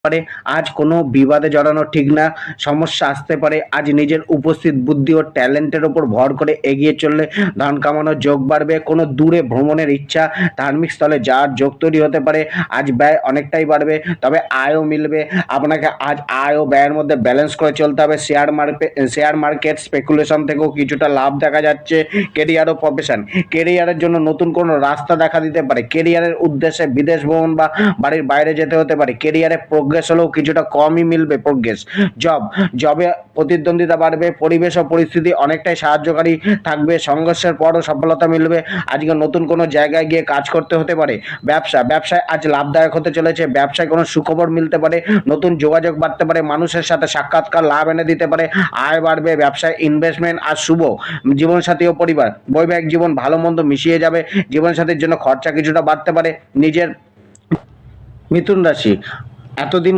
পারে, আজ কোনো বিবাদে জড়ানো ঠিক না, সমস্যা আসতে পারে। আজ নিজের উপস্থিত বুদ্ধি ও ট্যালেন্টের উপর ভর করে এগিয়ে চললে ধন কামানোর যোগ বাড়বে। কোনো দূরে ভ্রমণের ইচ্ছা, ধার্মিক স্থলে যাওয়ার যোগ তৈরি হতে পারে। আজ ব্যয় অনেকটাই বাড়বে, তবে আয়ও মিলবে। আপনাকে আজ আয় ও ব্যয়ের মধ্যে ব্যালেন্স করে চলতে হবে। শেয়ার মার্কেট স্পেকুলেশন থেকেও কিছুটা লাভ দেখা যাচ্ছে। কেরিয়ার ও প্রফেশন, কেরিয়ারের জন্য নতুন কোনো রাস্তা দেখা দিতে পারে। কেরিয়ারের উদ্দেশ্যে বিদেশ ভ্রমণ বা বাড়ির বাইরে যেতে হতে পারে। কেরিয়ারে প্রোগ্রেস হলেও কিছুটা কমই মিলবে প্রোগ্রেস। জবে প্রতিদ্বন্দ্বিতা বাড়বে। পরিবেশ ও পরিস্থিতি অনেকটাই সাহায্যকারী থাকবে। সংঘর্ষের পরও সফলতা মিলবে। আজকে নতুন কোনো জায়গায় গিয়ে কাজ করতে হতে পারে। ব্যবসায় আজ লাভদায়ক হতে চলেছে। ব্যবসায় কোনো সুখবর মিলতে পারে। নতুন যোগাযোগ বাড়তে পারে। মানুষের সাথে সাক্ষাৎকার লাভ এনে দিতে পারে। আয় বাড়বে। ব্যবসায় ইনভেস্টমেন্ট আর শুভ। জীবনসাথী ও পরিবার, বৈবাহিক জীবন ভালো মন্দ মিশিয়ে যাবে। জীবনসাথীর জন্য খরচা কিছুটা বাড়তে পারে। নিজের মিথুন রাশি, এতদিন